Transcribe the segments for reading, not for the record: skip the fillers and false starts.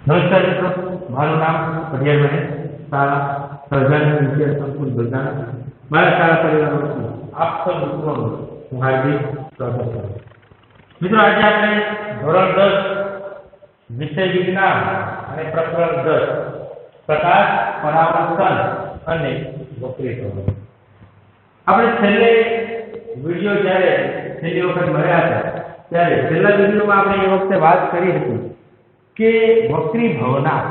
नमस्कार मित्रों, મારું નામ પઢિયાર મહેશ, શાળા સર્જન વિદ્યા સંકુલ બલદાણા। મારા શાળા પરિવારમાંથી આપ સૌ મિત્રોનું હું હાર્દિક સ્વાગત કરું છું। મિત્રો, આજે આપણે ધોરણ 10 વિષય વિજ્ઞાન અને પ્રકરણ 10 પ્રકાશ પરાવર્તન અને વક્રીભવન। આપણે છેલ્લે વિડિયો જ્યારે છેલ્લી વખત મળ્યા હતા ત્યારે છેલ્લા વિડિયોમાં આપણે એ વખતે વાત કરી હતી કે વક્રીભવનાંક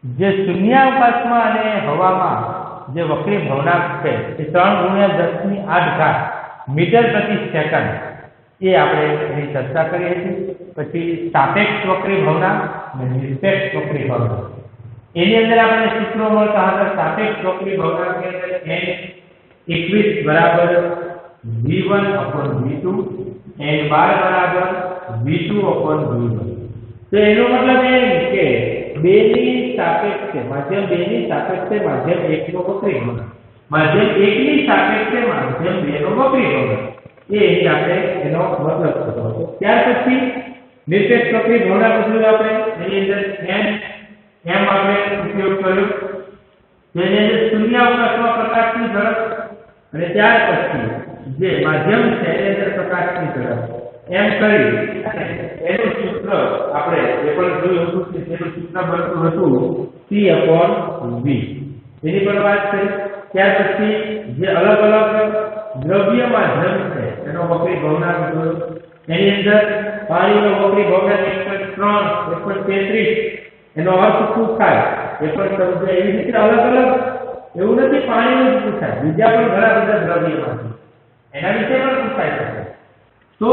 જે શૂન્યાવકાશમાં અને હવામાં જે વક્રીભવનાંક છે એ 3×10⁸ મીટર પ્રતિ સેકન્ડ એ આપણે એની ચર્ચા કરી હતી। પછી સાપેક્ષ વક્રીભવનાંક અને નિરપેક્ષ વક્રીભવનાંક એની અંદર આપણે સૂત્રો મળતા હતા। સાપેક્ષ વક્રીભવનાંકની અંદર n21 બરાબર v1/v2 n12 બરાબર v2/v1। तो એનો મતલબ એ કે બેની સાપેક્ષે માધ્યમ 2 ની સાપેક્ષે માધ્યમ 1 નો વક્રીભવનાંક, માધ્યમ 1 ની સાપેક્ષે માધ્યમ 2 નો વક્રીભવનાંક એ આપણે એનો મતલબ થતો હતો। ત્યાર પછી નિરપેક્ષ વક્રીભવનાંક એટલે આપણે એની અંદર m આપણે ઉપયોગ કર્યો, જેની અંદર શૂન્યાવકાશમાં પ્રકાશની ઝડપ અને ત્યાર પછી જે માધ્યમ છે એની અંદર પ્રકાશની ઝડપ એમ કરી એનું સૂત્ર આપણે એ પણ જોયું હતું કે તેનું સૂત્ર બનતું હતું c/v। એની પર વાત કરી। ત્યાર પછી જે અલગ અલગ દ્રવ્ય માધ્યમ છે એનો વક્રીભવનાંક જોયો। એની અંદર પાણીનો વક્રીભવનાંક 1.3 એનો અર્થ શું થાય એ પણ સમજાય। એવી રીતે અલગ અલગ એવું નથી પાણીનું જ પૂછાય, બીજા પણ ઘણા બધા દ્રવ્ય માધ્યમ એના વિશે પણ પૂછાય શકે। તો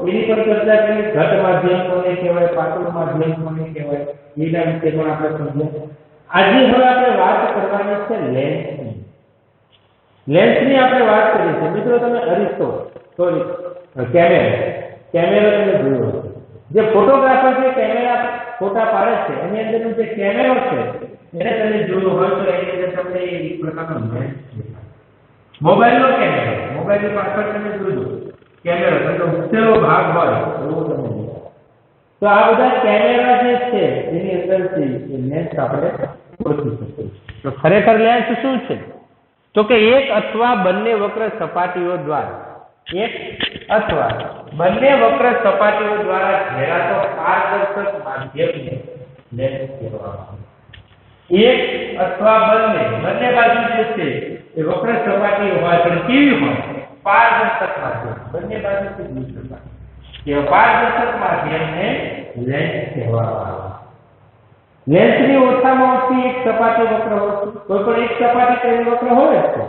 એની પર ચર્ચા કરી। ઘટ માધ્યમ કોને કહેવાય, પાતળ માધ્યમ કોને કહેવાય એના વિશે પણ આપણે સમજ્યા। આજે હવે આપણે વાત કરવાની છે લેન્સની। લેન્સની આપણે વાત કરી છે મિત્રો। તમે અરીસો કેમેરા તમે જોયો, જે ફોટોગ્રાફર જે કેમેરા ફોટા પાડે છે એની અંદરનો જે કેમેરો છે એને તમે જોયો હોય તો એની અંદર તમને એક પ્રકારનો લેન્સ દેખાય। મોબાઈલનો કેમેરો, મોબાઈલની પાછળ તમે જોજો કેમેરો એટલે ઉચ્ચેલો ભાગ હોય એવું તમે જોજો। તો આ બધા કેમેરા જે છે એની અંદરથી લેન્સ આપણે ઓળખી શકીએ। તો ખરેખર લેન્સ શું છે? તો કે એક અથવા બંને વક્ર સપાટીઓ દ્વારા ઘેરાતો પારદર્શક માધ્યમને લેન્સ કહેવામાં આવે। એક અથવા બંને બાજુ જે છે એ વક્ર સપાટી હોય પણ કેવી હોય? પારદર્શક માધ્યમ, બંને બાજુથી દૂર કે પારદર્શક માધ્યમને લેન્સ કહેવામાં આવે। લેન્સની ઓછામાં ઓછી એક સપાટી વક્ર હોય છે। કોઈ પણ એક સપાટી તેની વક્ર હોય છે,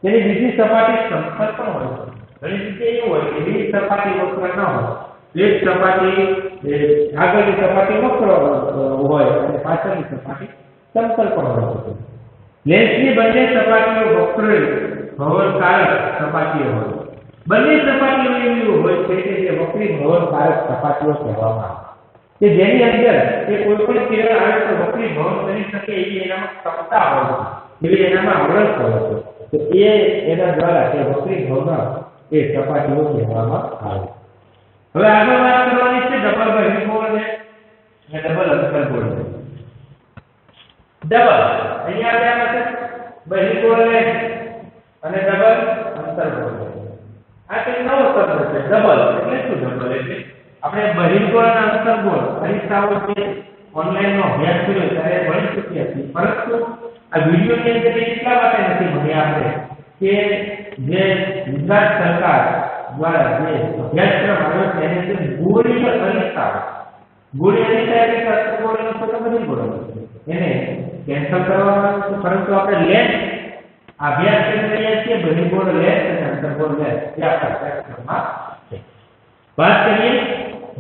તેની બીજી સપાટી સમતલ પણ હોય છે। ઘણી જગ્યાએ એવું હોય કે બીજી સપાટી વક્ર ન હોય, એક સપાટી આગળની સપાટી વક્ર હોય અને પાછળની સપાટી સમતલ પણ હોય છે। લેન્સની બંને સપાટીઓ વક્રીભવનકારક સપાટીઓ હોય। બંને સપાટીઓ એવી હોય છે કે જે વક્રીભવનકારક સપાટીઓ કહેવામાં આવે કે જેની અંદર એ કોઈ પણ કિરણ આવે તો વક્રીભવન કરી શકે એવી એનામાં ક્ષમતા હોય છે, એવી એનામાં આવડત હોય છે। તો એના દ્વારા એ વક્રીભવનાંક એ સપાટીઓ કહેવામાં આવે। હવે આગળ વાત કરવાની છે ડબલ બહિર્ગોળ લેન્સ અને ડબલ અંતર્ગોળ લેન્સ। ડબલ અહીંયા આપણે છે બહિર્ગોળ લેન્સ અને ડબલ અંતર્ગોળ લેન્સ। આ એક નવો શબ્દ છે ડબલ એટલે શું? ડબલ એટલે આપણે બહિર્ગોળ અને અંતર્ગોળ પરીક્ષાઓ જે ઓનલાઈનનો અભ્યાસ કર્યો ત્યારે ભણી ચૂક્યા છીએ, પરંતુ આ વિડિયોની અંદર એટલા માટે નથી ભણ્યા આપણે કે જે ગુજરાત સરકાર દ્વારા જે અભ્યાસક્રમ આવ્યો છે એની અંદર ગોળીય પરીક્ષા એટલે અંતર્ગોળ અને બહિર્ગોળ એને કેન્સલ કરવામાં આવ્યું છે, પરંતુ આપણે લેન્સ અભ્યાસ કરી રહ્યા છીએ બહિર્ગોળ લેન્સ અને અંતર્ગોળ લેન્સ એ આપણા અભ્યાસક્રમમાં છે। વાત કરીએ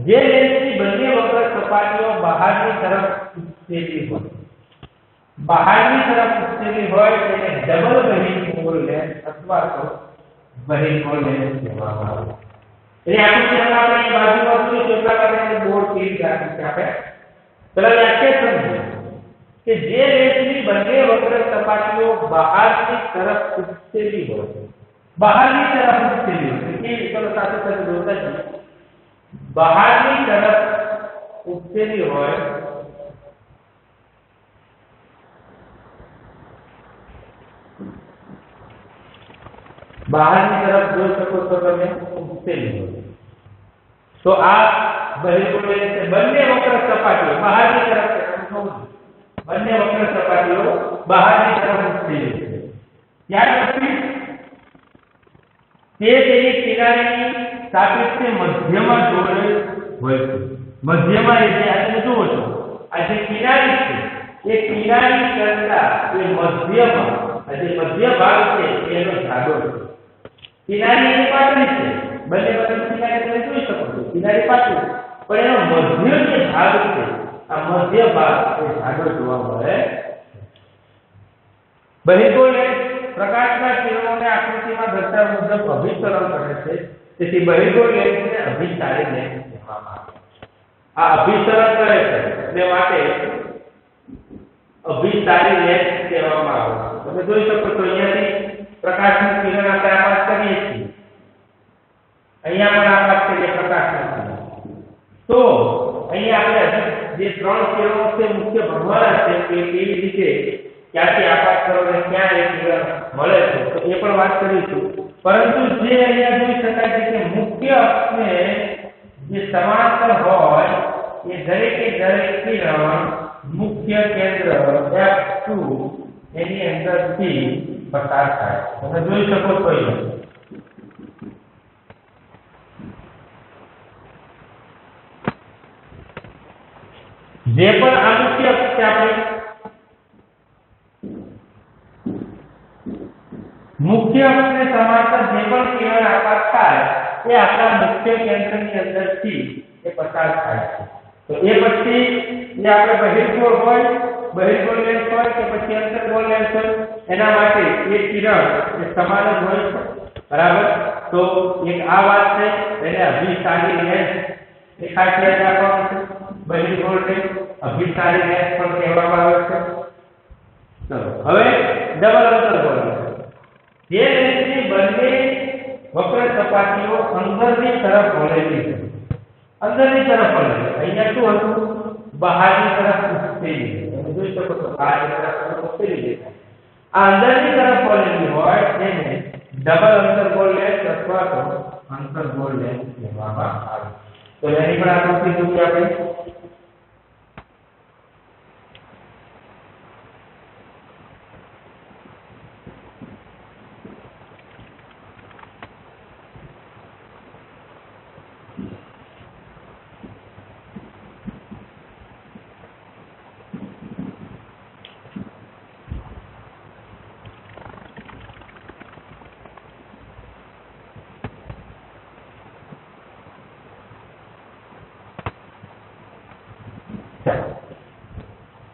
જે લેન્સની બંને વક્ર સપાટીઓ બહારની તરફ ઉત્તેજિત હોય તેને ડબલ બહિર્ગોળ લેન્સ અથવા તો બહિર્ગોળ લેન્સ કહેવામાં આવે છે। એટલે આકૃતિ આપણે બાજુમાં જોઈએ તો એટલા માટે બોર્ડ કેવી રાખી છે આપણે પહેલા વ્યાખ્યા સમજીએ કે જે લેન્સની બંને વક્ર સપાટીઓ બહારની તરફ ઉત્તેજિત હોય, બહારની તરફ ઉત્તેજિત હોય કે ચલો સાથે જોતા જઈએ। બહારની તરફ ઉત્તેજિત હોય બહારની તરફ જોઈ શકો છો તમે ઉકેલી હોય તો આ બહિર્ગોળ લેન્સ છે બંને વક્ર સપાટીઓ બહારની તરફ બંને વક્ર સપાટીઓ બહારની તરફ ઉકેલી છે ત્યાર પછી તે તેની કિનારીની સાપેક્ષે મધ્યમાં જોડેલ હોય છે મધ્યમાં એટલે આપણે જુઓ છો આ જે કિનારી છે એ કિનારી કરતા એ મધ્યમાં આ જે મધ્ય ભાગ છે એનો જાડો છે કિનારી એની પાતળી છે બંને બાજુ કિનારી તમે જોઈ શકો છો કિનારી પાતળી પણ એનો મધ્ય જે ભાગ છે આ મધ્ય ભાગ એ જાડો જોવા મળે બહિર્ગોળ લેન્સ પ્રકાશના કિરણોને આકૃતિમાં દર્શાવ્યા મુજબ અભિસરણ કરે છે તેથી બહિર્ગોળ લેન્સને અભિસારી લેન્સ કહેવામાં આવે છે આ અભિસરણ કરે છે એટલે માટે અભિસારી લેન્સ કહેવામાં આવે છે તમે જોઈ શકો છો અહીંયાથી પ્રકાશનું કિરણ આપણે આપાત કરીએ છીએ અહીંયા પણ આપાત કરીએ પ્રકાશનું કિરણ તો અહીંયા આપણે જે ત્રણ કિરણો છે મુખ્ય ભરવાના છે કે કેવી રીતે ક્યાંથી આપાત કરો અને ક્યાં એ કિરણ મળે છે તો એ પણ વાત કરીશું પરંતુ જે અહીંયા જોઈ શકાય છે કે મુખ્ય અક્ષને જે સમાંતર હોય એ દરેકે દરેક કિરણ મુખ્ય કેન્દ્ર F2 એની અંદરથી પસાર થાય તમે જોઈ શકો છો જે પણ આ મુખ્ય અક્ષ છે આપણે મુખ્ય અક્ષને સમાંતર જે પણ કિરણ આપાત થાય એ આપણા મુખ્ય કેન્દ્રની અંદરથી એ પસાર થાય છે તો એ પછી જે આપણે બહિર્ગોળ લેન્સ હોય કે પછી અંતર્ગોળ લેન્સ હોય એના માટે એ કિરણ એ સમાન જ હોય છે બરાબર તો એક આ વાત છે એને અભિસારી લેન્સ એ ખાસ યાદ રાખવાનું છે બહિર્ગોળ લેન્સ અભિસારી લેન્સ પણ કહેવામાં આવે છે ચલો હવે ડબલ અંતર્ગોળ લેન્સ જે લેન્સની બંને વક્ર સપાટીઓ અંદરની તરફ વળેલી છે અંદરની તરફ વળેલી અહીંયા શું હતું બહારની તરફ ઉકેલી તમે જોઈ શકો છો બહારની તરફ ઉકેલી દેખાય આ અંદરની તરફ વળેલી હોય તેને ડબલ અંતર્ગોળ લેન્સ અથવા તો અંતર્ગોળ લેન્સ કહેવામાં આવે તો એની પણ આકૃતિ જોઈએ આપણે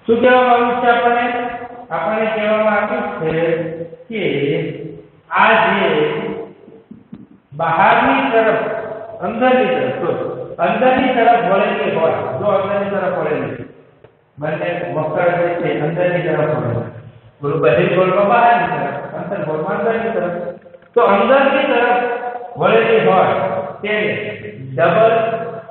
શું કહેવામાં આવ્યું છે આપણને કહેવામાં આવ્યું છે કે આ જે બહારની તરફ અંદરની તરફ વળેલી હોય જો અંદરની તરફ વળેલી બંને વક્ર જે છે અંદરની તરફ વળેલી બોલો બહિર્ગોળમાં બહારની તરફ અંતર્ગોળમાં અંદરની તરફ તો અંદરની તરફ વળેલી હોય તેને ડબલ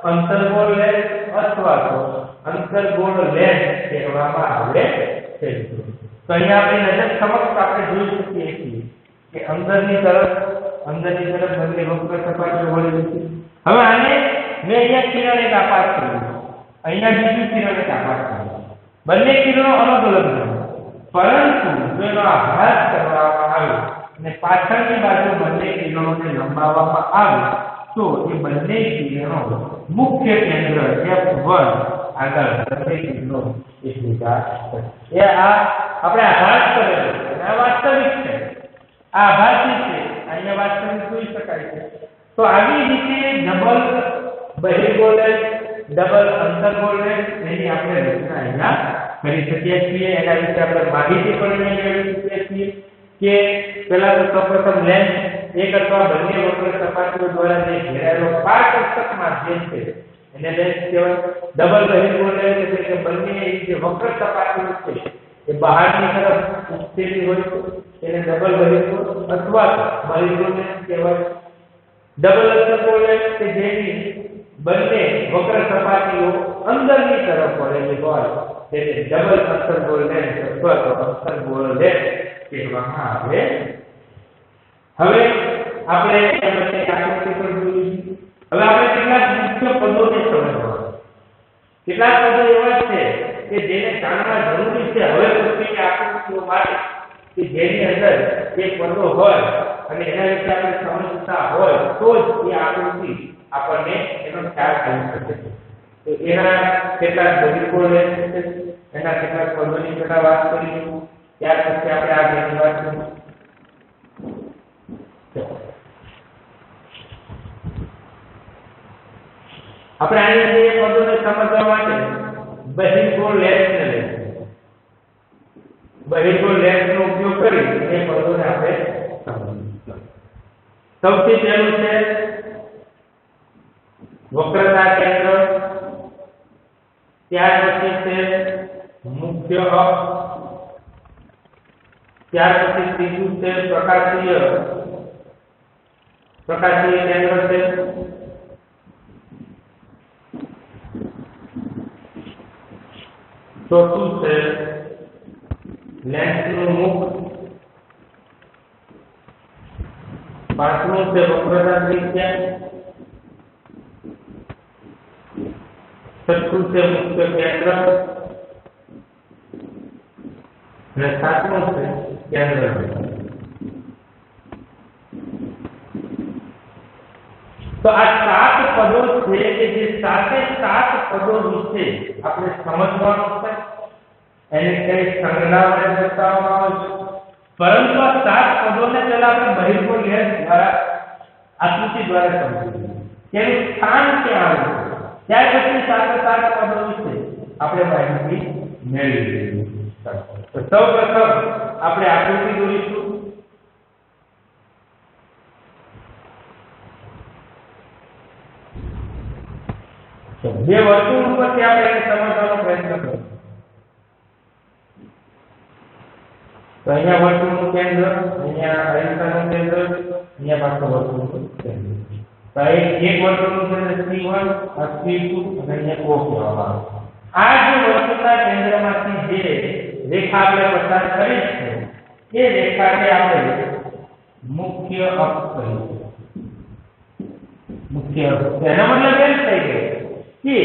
અંતર્ગોળ લેન્સ અથવા તો અંતર્ગોળ લેન્સ કહેવામાં આવે છે તો અહીંયા આપણી નજર સમક્ષ આપણે જોઈ શકીએ છીએ કે અંદરની તરફ બંને વક્ર સપાટીઓ વળેલી છે હવે આને મેં અહીંયા કિરણ એક આપાત કર્યું અહીંયા બીજું કિરણ એક આપાત કર્યું બંને કિરણો અલગ અલગ છે પરંતુ જો એનો આઘાત કરવામાં આવે અને પાછળની બાજુ બંને કિરણોને લંબાવવામાં આવે તો એ બંને કિરણો મુખ્ય કેન્દ્ર F1 આગળ બંને કિરણો એકબીજા એ આ આપણે આઘાત કરેલો છે આ વાસ્તવિક છે આ આભાસી છે અહીંયા વાસ્તવિક જોઈ શકાય છે તો આવી રીતે ડબલ બહિર્ગોળ લેન્સ ડબલ અંતર્ગોળ લેન્સ એની આપણે રચના અહીંયા કરી શકીએ છીએ એના વિશે આપણે માહિતી પણ અહીંયા મેળવી શકીએ છીએ કે પહેલા તો સૌપ્રથમ લેન્સ એક અથવા બંને વક્ર સપાટીઓ દ્વારા જે ઘેરાયેલો પારદર્શક માધ્યમ છે એને લેન્સ કહેવાય ડબલ બહિર્ગોળ લેન્સ એટલે કે બંને જે વક્ર સપાટીઓ છે એ બહારની તરફ ઉકેલી હોય છે એને ડબલ બહિર્ગોળ અથવા બહિર્ગોળ લેન્સ કહેવાય ડબલ અંતર્ગોળ લેન્સ કે જેની બંને વક્ર સપાટીઓ અંદરની તરફ વળેલી હોય તેને ડબલ અંતર્ગોળ લેન્સ અથવા તો અંતર્ગોળ લેન્સ કહેવામાં આવે હવે આપણે આકૃતિ પર જોયું. હવે આપણે કેટલાક મુખ્ય પદોને સમજવા. કેટલાક પદો એવા છે કે જેને જાણવા જરૂરી છે હવે પછીની આકૃતિઓ માટે, કે જેની અંદર એ પદો હોય અને એના વિશે આપણે સમજતા હોય તો જ એ આકૃતિ આપણને એનો ખ્યાલ આવી શકે છે. તો એના કેટલાક બહિર્ગોળ લેખ છે, એના કેટલાક પદોની પહેલા વાત કરીશું, ત્યાર પછી આપણે આગળની વાત કરીશું. આપણે આની અંદર એ પદોને સમજવા માટે બહિર્ગોળ લેખને લઈશું. બહિર્ગોળ લેખનો ઉપયોગ કરી એ પદોને આપણે સમજીશું. સૌથી પહેલું છે વક્રતા કેન્દ્ર, ત્યાર પછી છે મુખ્ય અક્ષ, ત્યાર પછી ત્રીજું છે પ્રકાશીય કેન્દ્ર છે, ચોથું છે લેન્સનું મુખ, પાંચમું છે વક્રતા ત્રિજ્યા, છઠ્ઠું છે મુખ્ય કેન્દ્ર અને સાતમું છે કેન્દ્ર. તો આ સાત પદો છે કે જે સાતે સાત પદો વિશે આપણે સમજવાનું છે, એને કઈ સંજ્ઞા વડે દર્શાવવામાં આવે છે. પરંતુ આ સાત પદોને પહેલા આપણે બહિર્ગોળ લેખ દ્વારા આકૃતિ દ્વારા સમજીએ તેનું સ્થાન ક્યાં આવ્યું, ત્યાર પછી સાત પદો વિશે આપણે માહિતી મેળવીશું. તો સૌપ્રથમ આપણે આકૃતિ દોરીશું. બે વર્તુળ ઉપરથી આપણે એને સમજવાનો પ્રયત્ન કરીશું. તો અહીંયા વર્તુળનું કેન્દ્ર, અહીંયા અરીસાનું કેન્દ્ર, અહીંયા પાછું વર્તુળનું કેન્દ્ર. તો એક વર્તુળનું કેન્દ્ર C1, આ C2 અને અહીંયા O કહેવામાં આવે છે. આ જે વર્તુળના કેન્દ્રમાંથી જે રેખા આપણે પસાર કરી છે એ રેખાને આપણે મુખ્ય અક્ષ કહીએ. મુખ્ય અક્ષ એનો મતલબ એમ થઈ ગયો કે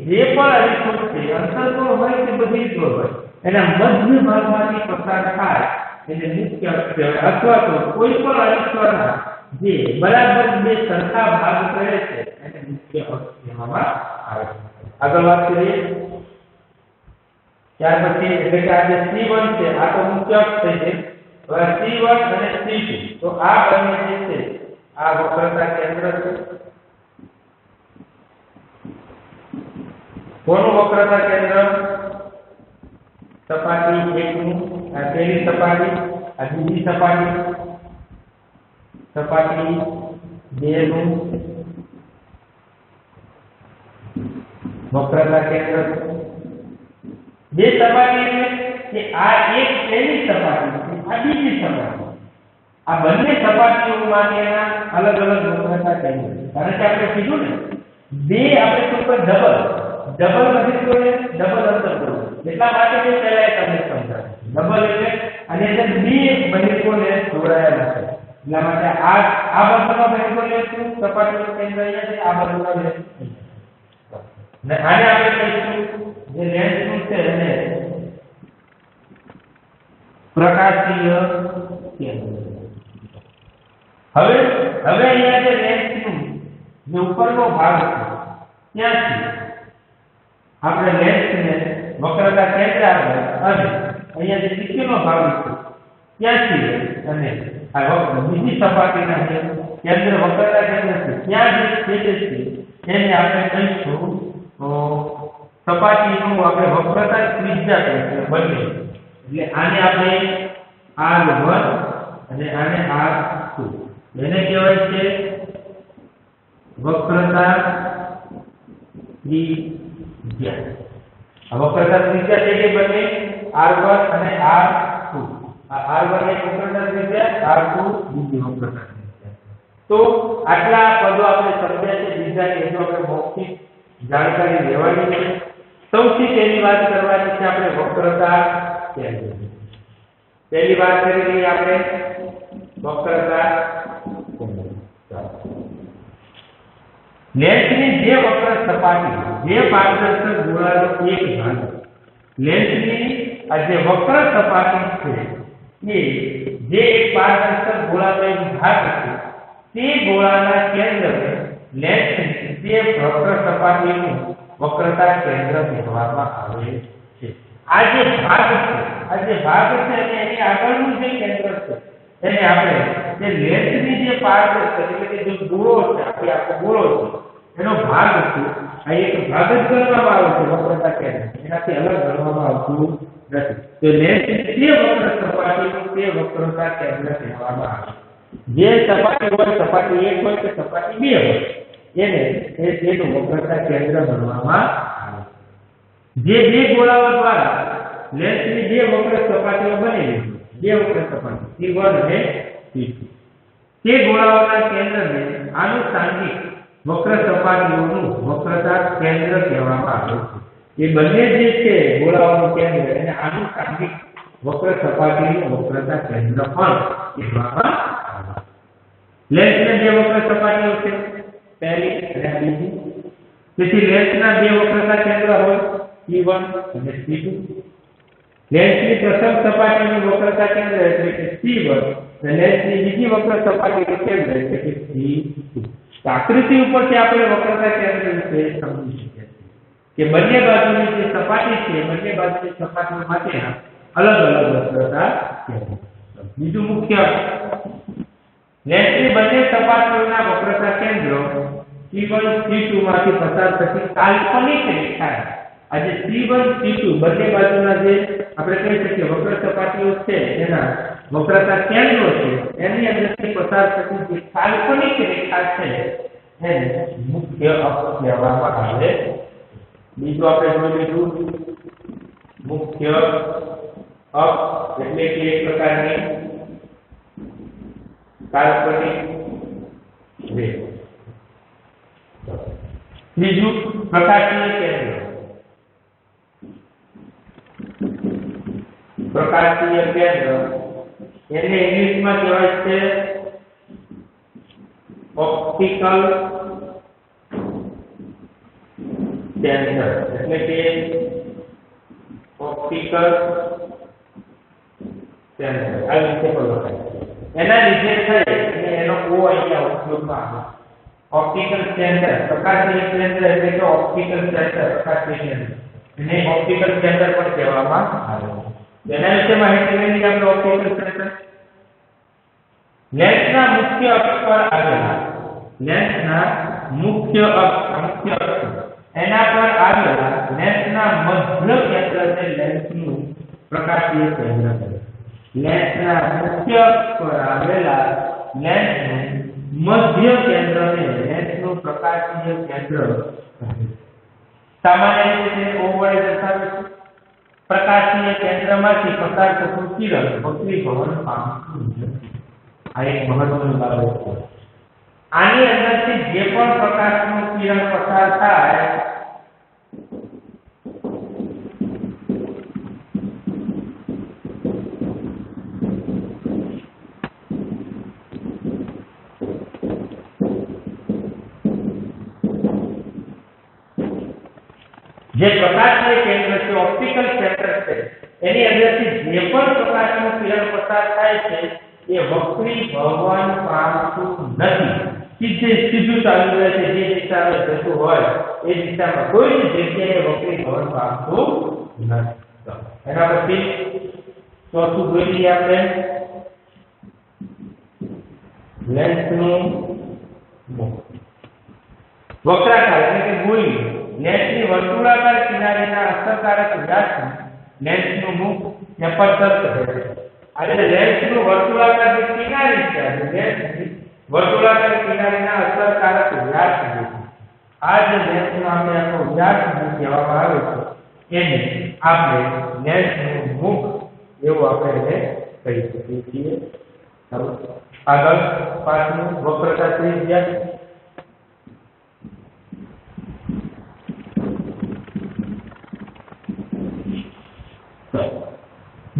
જે પણ અરીસો છે અંતરકોણ હોય કે બહિર્ગોળ હોય એના મધ્ય ભાગમાંથી પસાર થાય એને મુખ્ય અક્ષ કહેવાય. અથવા તો કોઈ પણ અરીસાના જે બરાબર બે સરખા ભાગ કરે છે એને મુખ્ય અક્ષ કહેવામાં આવે છે. આગળ વાત કરીએ. ત્યાર પછી એટલે કે આ જે C1 છે આ તો મુખ્ય અક્ષ થઈ છે. હવે C1 અને C2 તો આ બંને જે છે આ વક્રતા કેન્દ્ર છે. કોનું વક્રતા કેન્દ્ર? સપાટી 1 નું, આ પહેલી સપાટી, આ બીજી સપાટી, સપાટી 2 નું વક્રતા કેન્દ્ર. બે સપાટી એટલે કે આ એક પહેલી સપાટી છે, આ બીજી સપાટી. આ બંને સપાટીઓ માટેના અલગ અલગ વક્રતા કેન્દ્ર. કારણ કે આપણે કીધું ને બે આપણે સુપર ડબલ નથી તો ડબલ અંતર એટલા માટે જે પહેલા તમને સમજાવ્યું. ડબલ એટલે અને અંદર બે બહિર્ગોળ લેખ જોડાયેલા છે. એટલા માટે આ વર્તુળનો બહિર્ગોળ લેખ સપાટીનું કેન્દ્ર અહીંયા છે, આ વર્તુળનો લેખ ને આને આપણે કહીશું જે લેન્સનું છે એને પ્રકાશીય કેન્દ્ર. હવે અહીંયા જે લેન્સનું જે ઉપરનો ભાગ છે ત્યાંથી આપણે લેન્સને વક્રતા કેન્દ્ર આવે અને અહીંયા જે નીચેનો ભાગ છે ત્યાંથી અને આ બીજી સપાટીના જે કેન્દ્ર વક્રતા કેન્દ્ર છે ત્યાં જે છેદે છે એને આપણે કહીશું સપાટીનું આપણે વક્રતા ત્રિજ્યા કહીશું બંને. એટલે આને આપણે R1 અને આને R2 એને કહેવાય છે વક્રતા ત્રિજ્યા. આ વક્રતા ત્રિજ્યા છે કે બંને R1 અને R2. આ R1 એક વક્રતા ત્રિજ્યા, R2 બીજી વક્રતા ત્રિજ્યા. તો આટલા પદો આપણે સમજ્યા છે. બીજા એ જો આપણે મૌખિક જાણકારી લેવાની છે. સૌથી પહેલી વાત કરવાની છે આપણે વક્રતા કેન્દ્ર. પહેલી વાત કરી લઈએ આપણે વક્રતા લેન્સની જે વક્ર સપાટી જે પારદર્શક ગોળાનો એક ભાગ લેન્સની આ જે વક્ર સપાટી છે એ જે એક પારદર્શક ગોળાનો એક ભાગ છે તે ગોળાના કેન્દ્રને લેન્સની તે વક્ર સપાટીનું વક્રતા કેન્દ્ર કહેવામાં આવે છે. આ જે ભાગ છે અને એની આગળનું જે કેન્દ્ર છે એને આપણે જે લેન્સની જે પારદર્શક એટલે કે જે ગોળો છે આપણે આખો ગોળો છે એનો ભાગ છે આ એક ભાગ જ ગણવામાં આવે છે વક્રતા કેન્દ્ર એનાથી અલગ ગણવામાં આવતું નથી. તો લેન્સની તે વક્ર સપાટીનું તે વક્રતા કેન્દ્ર કહેવામાં આવે છે. જે સપાટી હોય સપાટી 1 હોય કે સપાટી 2 હોય એને તેનું વક્રતા કેન્દ્ર ગણવામાં આવે. જે બે ગોળાઓ દ્વારા લેન્સની બે વક્ર સપાટીઓ બનેલી છે બે વક્ર સપાટી C1 અને C2 તે ગોળાઓના કેન્દ્રને આનુષંગિક વક્ર સપાટીઓનું વક્રતા કેન્દ્ર કહેવામાં આવે છે. એ બંને જે છે ગોળાઓનું કેન્દ્ર એને આનુષંગિક વક્ર સપાટીનું વક્રતા કેન્દ્ર પણ કહેવામાં આવે છે. લેન્સની બે વક્ર સપાટીઓ છે પહેલી અને બીજી. તેથી લેન્સના બે વક્રતા કેન્દ્ર હોય C1 અને C2. લેન્સની પ્રથમ સપાટીનું વક્રતા કેન્દ્ર એટલે કે C1 અને લેન્સની બીજી વક્ર સપાટીનું કેન્દ્ર એટલે કે C2. આકૃતિ ઉપરથી આપણે વક્રતા કેન્દ્ર વિશે સમજી શકીએ કે બંને બાજુની જે સપાટી છે બંને બાજુની સપાટીઓ માટેના અલગ અલગ વક્રતા કેન્દ્ર. બીજું મુખ્ય લેન્સની બંને સપાટીઓના વક્રતા કેન્દ્રો C1 C2 માંથી પસાર થતી કાલ્પનિક રેખા આજે C1 C2 બંને બાજુના જે આપણે કહી શકીએ વક્ર સપાટીઓ છે એના વક્રતા કેન્દ્રો છે એની અંદરથી પસાર થતી જે કાલ્પનિક રેખા છે એને મુખ્ય અક્ષ કહેવામાં આવે. બીજું આપણે જોઈ લીધું મુખ્ય અક્ષ એટલે કે એક પ્રકારની કાલ્પનિક રેખા. ત્રીજું પ્રકાશીય કેન્દ્ર. પ્રકાશીય કેન્દ્ર એને ઇંગ્લિશમાં કહેવાય છે ઓપ્ટિકલ કેન્દ્ર એટલે કે ઓપ્ટિકલ કેન્દ્ર આ રીતે લખાય એના લીધે થાય અને એનો ઓ અહીંયા ઉપયોગમાં આવે. ઓપ્ટિકલ કેન્દ્ર પ્રકાશીય કેન્દ્ર એટલે કે ઓપ્ટિકલ કેન્દ્ર પ્રકાશીય કેન્દ્ર એને ઓપ્ટિકલ કેન્દ્ર પણ કહેવામાં આવે છે. એના વિશે માહિતી મેળવી આપણે ઓપ્ટિકલ કેન્દ્ર લેન્સના મુખ્ય અક્ષ પર આવેલા લેન્સના મુખ્ય અક્ષ એના પર આવેલા લેન્સના મધ્ય કેન્દ્રને લેન્સનું પ્રકાશીય કેન્દ્ર કહે છે. લેન્સના મુખ્ય અક્ષ પર આવેલા લેન્સનું મધ્ય કેન્દ્રને લેન્સનું પ્રકાશીય કેન્દ્ર કહે છે. સામાન્ય રીતે O વડે દર્શાવે છે. પ્રકાશીય કેન્દ્રમાંથી પસાર થતું કિરણ વક્રીભવન પામતું નથી. આ એક મહત્વની બાબત છે. આની અંદરથી જે પણ પ્રકાશનું કિરણ પસાર થાય જે પ્રકાશીય કેન્દ્ર છે ઓપ્ટિકલ કેન્દ્ર છે એની અંદરથી જે પણ પ્રકાશનું કિરણ પસાર થાય છે એ વક્રીભવન પામતું નથી. સીધું ચાલુ રહે છે. જે દિશામાં જતું હોય એ દિશામાં કોઈ જગ્યાએ વક્રીભવન પામતું નથી. એના પછી ચોથું જોઈએ આપણે લેન્સનું મુખ. વક્રાકાર એટલે કે ગોળી લેન્સની વર્તુળાકાર કિનારીના અસરકારક વ્યાસને લેન્સનું મુખ એપર્ચર કહે છે. એટલે લેન્સનું વર્તુળાકાર જે કિનારી છે લેન્સની વર્તુળાકાર કિનારીના અસરકારક વ્યાસ છે. આ જે લેન્સનો આપણે આખો વ્યાસ કહેવામાં આવે છે એને આપણે લેન્સનું મુખ એવું આપણે કહી શકીએ છીએ. આગળ પાછળનું વક્રતા ત્રિજ્યા.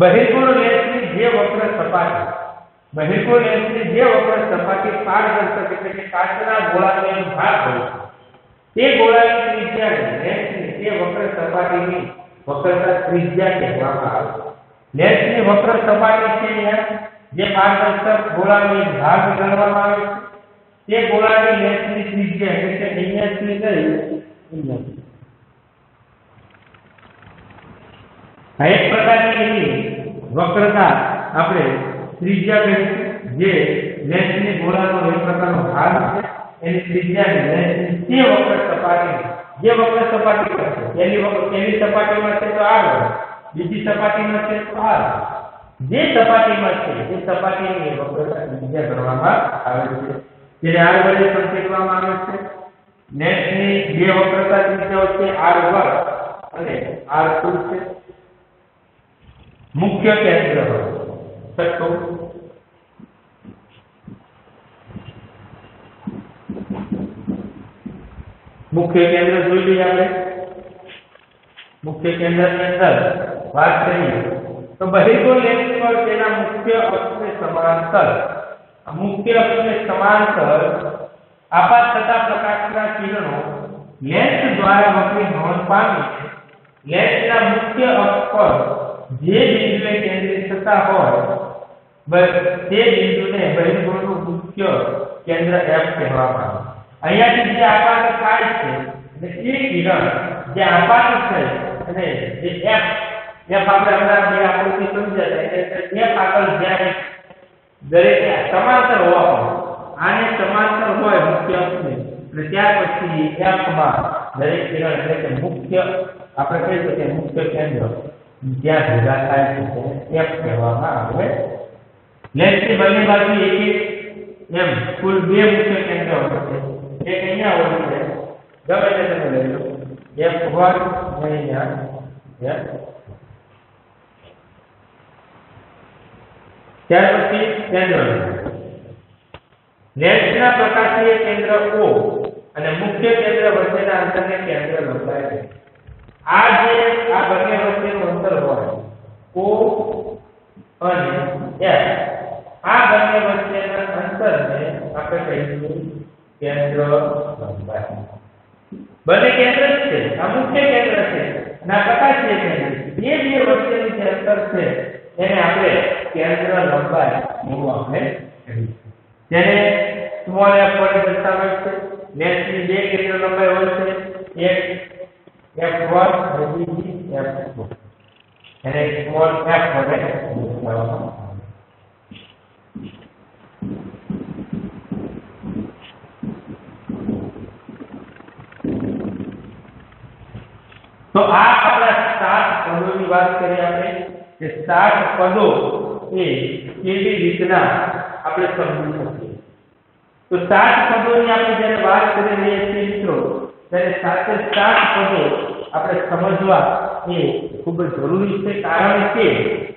બહિર્ગોળ લેન્સની જે વક્ર સપાટી બહિર્ગોળ લેન્સની જે વક્ર સપાટી પારદર્શક એટલે કે કાચના ગોળાનો એક ભાગ હોય તે ગોળાની ત્રિજ્યાને લેન્સની તે વક્ર સપાટીની વક્રતા ત્રિજ્યા કહેવામાં આવે છે. લેન્સની વક્ર સપાટી છે જે પારદર્શક ગોળાનો એક ભાગ ગણવામાં આવે છે. તે ગોળાની લેન્સની ત્રિજ્યા એટલે કે અહીંયાથી લઈ અહીંયાથી આ એક પ્રકારની વક્રતા આપણે ત્રિજ્યા કહીશું, જે લેન્સની ગોળાનો એક પ્રકારનો ભાગ છે. એની ત્રિજ્યાને લેન્સની તે વક્ર સપાટી જે વક્ર સપાટી પર છે તેની સપાટીમાં છે તો r, બીજી સપાટીમાં છે તો r, જે સપાટીમાં છે તે સપાટીની વક્રતા ત્રિજ્યા ગણવામાં આવે છે, જેને r વડે સંકેતવામાં આવે છે. લેન્સની બે વક્રતા ત્રિજ્યાઓ છે r1 અને r2 છે. મુખ્ય કેન્દ્ર છઠ્ઠું મુખ્ય કેન્દ્ર જોઈ લઈએ આપણે. મુખ્ય કેન્દ્રની અંદર વાત કરીએ તો બહિર્ગોળ લેન્સ પર તેના મુખ્ય અક્ષને સમાંતર આપાત થતા પ્રકાશના કિરણો લેન્સ દ્વારા વક્રી ભ્રમણ પામી લેન્સના મુખ્ય અક્ષ પર જે બિંદુએ કેન્દ્રિત થતા હોય તે બિંદુને બહિર્ગોળનું મુખ્ય કેન્દ્ર F કહેવામાં આવે. અહીંયાથી જે આપાત થાય છે અને એ કિરણ જે આપાત છે અને જે F આપણે હમણાં બે આકૃતિ સમજાય એટલે F આગળ જ્યારે દરેક સમાંતર હોવા પડે, આને સમાંતર હોય મુખ્ય અક્ષને અને ત્યાર પછી F માં દરેક કિરણ એટલે કે મુખ્ય આપણે કહી શકીએ મુખ્ય કેન્દ્ર જ્યાં ભેગા થાય છે તેને F કહેવામાં આવે. લેન્સની બંને બાજુ એક એમ કુલ બે મુખ્ય કેન્દ્ર હોય છે. એક અહીંયા હોય છે, ગમે તે તમે લઈ લો, F1 અને અહીંયા F. ત્યાર પછી કેન્દ્ર લેન્સના પ્રકાશીય કેન્દ્ર O અને મુખ્ય કેન્દ્ર વચ્ચેના અંતરને કેન્દ્ર લંબાઈ છે. આ બંને વચ્ચેનું અંતર હોય O અને F, આ બંને વચ્ચેના અંતરને આપણે કહીશું કેન્દ્ર લંબાઈ. બંને કેન્દ્ર છે, આ મુખ્ય કેન્દ્ર છે અને આ પ્રકાશીય કેન્દ્ર છે. બે વચ્ચેનું જે અંતર છે એને આપણે કેન્દ્ર લંબાઈ એવું આપણે કહીશું. તેને સ્મોલ f વડે દર્શાવે છે. લેન્સની બે કેન્દ્ર લંબાઈ હોય છે, એક f1 અને બીજી f2. એને સ્મોલ f વડે દર્શાવવામાં આવે. તો આ આપણા 7 પદોની વાત કરીએ આપણે કે 7 પદો એ કેવી રીતના આપણે સમજી શકીએ. તો 7 પદોની આપણે જ્યારે વાત કરી રહ્યા છીએ મિત્રો, ત્યારે સાથે 7 પદો આપણે સમજવા એ ખૂબ જ જરૂરી છે, કારણ કે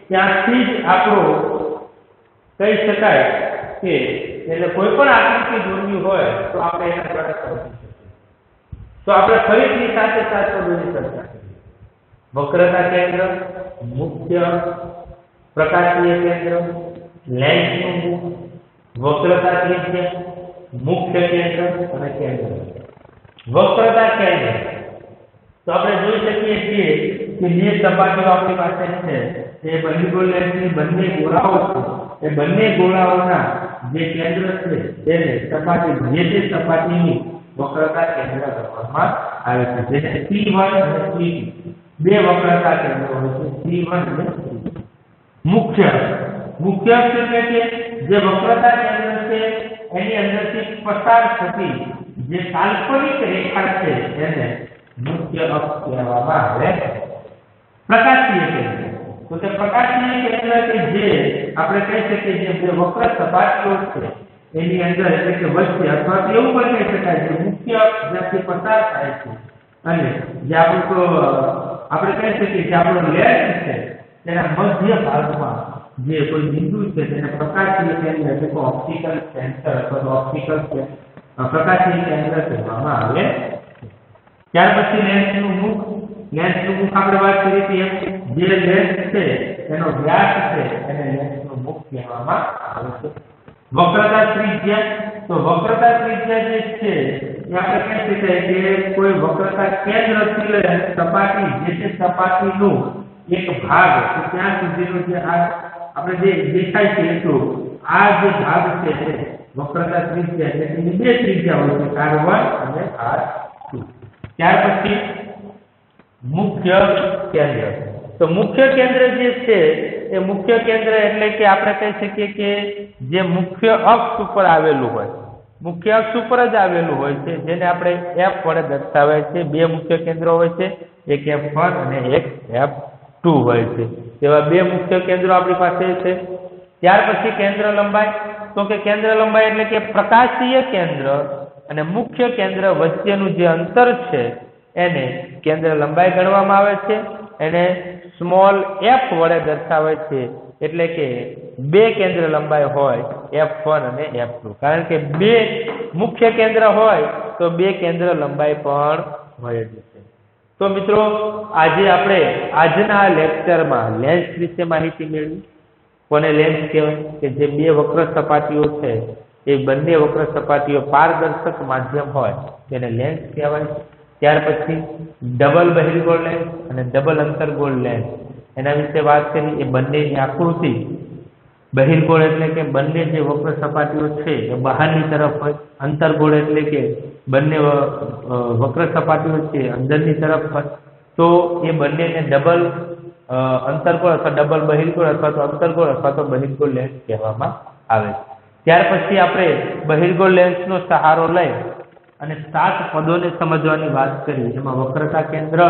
ત્યાંથી જ આપણો કહી શકાય કે એટલે કોઈ પણ આકૃતિ દોરવી હોય તો આપણે એના દ્વારા સમજી શકીએ. તો આપણે ફરીથી સાથે 7 પદોની ચર્ચા કરીએ. વક્રતા કેન્દ્ર, મુખ્ય પ્રકાશીય કેન્દ્ર, લેન્સનું મુખ, વક્રતા ત્રિજ્યા, મુખ્ય કેન્દ્ર અને કેન્દ્ર. વક્રતા કેન્દ્ર તો આપણે જોઈ શકીએ છીએ કે જે સપાટીઓ આપણી પાસે છે તે બહિર્ગોળ લેન્સની બંને ગોળાઓ છે. એ બંને ગોળાઓના જે કેન્દ્ર છે તેને સપાટી જે તે સપાટીની વક્રતા કેન્દ્ર કહેવામાં આવે છે, જેને C1 અને C2 બે વક્રતા કેન્દ્ર હોય છે, C1 અને C2. મુખ્ય એટલે કે જે વક્રતા કેન્દ્ર છે એની અંદરથી પસાર થતી જે કાલ્પનિક રેખા છે એને મુખ્ય અક્ષ કહેવામાં આવે. પ્રકાશીય કેન્દ્ર તો તે પ્રકાશીય કેન્દ્ર કે જે આપણે કહી શકીએ જે વક્ર સપાટીઓ છે એની અંદર એટલે કે વચ્ચે અથવા એવું પણ કહી શકાય કે મુખ્ય અક્ષ જ્યાંથી પસાર થાય છે અને જે આપણે કહી શકીએ કે આપણો લેન્સ છે તેના મધ્ય ભાગમાં જે કોઈ બિંદુ છે તેને પ્રકાશીય કેન્દ્ર એટલે કે ઓપ્ટિકલ સેન્ટર અથવા ઓપ્ટિકલ પ્રકાશીય કેન્દ્ર કહેવામાં આવે. ત્યાર પછી લેન્સનું મુખ. લેન્સનું મુખ આપણે વાત કરી હતી જે લેન્સ છે એનો વ્યાસ છે એને લેન્સનું મુખ કહેવામાં આવે છે. વક્રતા ત્રિજ્યા, તો વક્રતા ત્રિજ્યા જે છે એ આપણે કહી શકાય કે કોઈ વક્રતા કેન્દ્રથી લઈને સપાટી જે છે સપાટીનું એક ભાગ કે ત્યાં સુધીનું જે આ આપણે જે દેખાય છે એટલું આ જે ભાગ છે વક્રતા ત્રિજ્યા એટલે એની બે ત્રિજ્યા હોય છે r1 અને r2. ત્યાર પછી મુખ્ય કેન્દ્ર, તો મુખ્ય કેન્દ્ર જે છે એ મુખ્ય કેન્દ્ર એટલે કે આપણે કહી શકીએ કે જે મુખ્ય અક્ષ ઉપર આવેલું હોય, મુખ્ય અક્ષ ઉપર જ આવેલું હોય છે જેને આપણે f વડે દર્શાવે છે. બે મુખ્ય કેન્દ્રો હોય છે, એક f1 અને એક f2 હોય છે. તેવા બે મુખ્ય કેન્દ્રો આપણી પાસે છે. ત્યાર પછી કેન્દ્ર લંબાઈ, તો કે કેન્દ્ર લંબાઈ એટલે કે પ્રકાશીય કેન્દ્ર અને મુખ્ય કેન્દ્ર વચ્ચેનું જે અંતર છે એને કેન્દ્ર લંબાઈ ગણવામાં આવે છે. એને સ્મોલ f વડે દર્શાવે છે એટલે કે બે કેન્દ્ર લંબાઈ હોય f1 અને f2. કારણ કે બે મુખ્ય કેન્દ્ર હોય તો બે કેન્દ્ર લંબાઈ પણ હોય જ છે. તો મિત્રો આજે આપણે આજના લેક્ચરમાં લેન્સ વિશે માહિતી મેળવી. કોને લેન્સ કહેવાય? કે જે બે વક્ર સપાટીઓ છે એ બંને વક્ર સપાટીઓ પારદર્શક માધ્યમ હોય તેને લેન્સ કહેવાય. ત્યાર પછી ડબલ બહિર્ગોળ લેન્સ અને ડબલ અંતર્ગોળ લેન્સ એના વિશે વાત કરી. એ બંનેની આકૃતિ બહિર્ગોળ એટલે કે બંને જે વક્ર સપાટીઓ છે એ બહારની તરફ હોય, અંતર્ગોળ એટલે કે બંને વક્ર સપાટીઓ છે અંદરની તરફ હોય. તો એ બંનેને ડબલ અંતર્ગોળ અથવા ડબલ બહિર્ગોળ અથવા તો અંતર્ગોળ અથવા તો બહિર્ગોળ લેન્સ કહેવામાં આવે છે. ત્યાર પછી આપણે બહિર્ગોળ લેન્સનો સહારો લઈ અને 7 પદોને સમજવાની વાત કરી. એમાં વક્રતા કેન્દ્ર,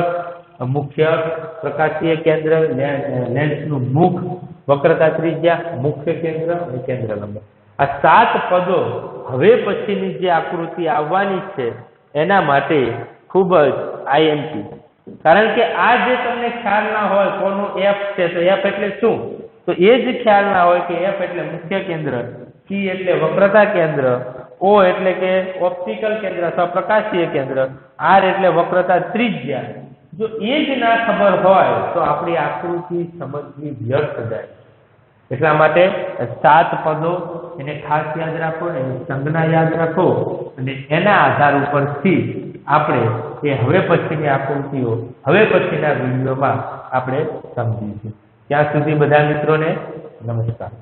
મુખ્ય પ્રકાશીય કેન્દ્ર, લેન્સનું મુખ, વક્રતા ત્રિજ્યા, મુખ્ય કેન્દ્ર અને કેન્દ્ર લંબાઈ. આ 7 પદો હવે પછીની જે આકૃતિ આવવાની છે એના માટે ખૂબ જ IMP. કારણ કે આ જે તમને ખ્યાલ ના હોય કોનું f છે તો f એટલે શું, તો એ જ ખ્યાલ ના હોય કે f એટલે મુખ્ય કેન્દ્ર, c એટલે વક્રતા કેન્દ્ર, o એટલે કે ઓપ્ટિકલ કેન્દ્ર અથવા પ્રકાશીય કેન્દ્ર, r એટલે વક્રતા ત્રિજ્યા. જો એ જ ના ખબર હોય તો આપણી આકૃતિ સમજવી વ્યર્થ જાય. એટલા માટે 7 પદો એને ખાસ યાદ રાખો, એની સંજ્ઞા યાદ રાખો અને એના આધાર ઉપરથી આપણે એ હવે પછીની આકૃતિઓ હવે પછીના વિડીયોમાં આપણે સમજીશું. ત્યાં સુધી બધા મિત્રોને નમસ્કાર.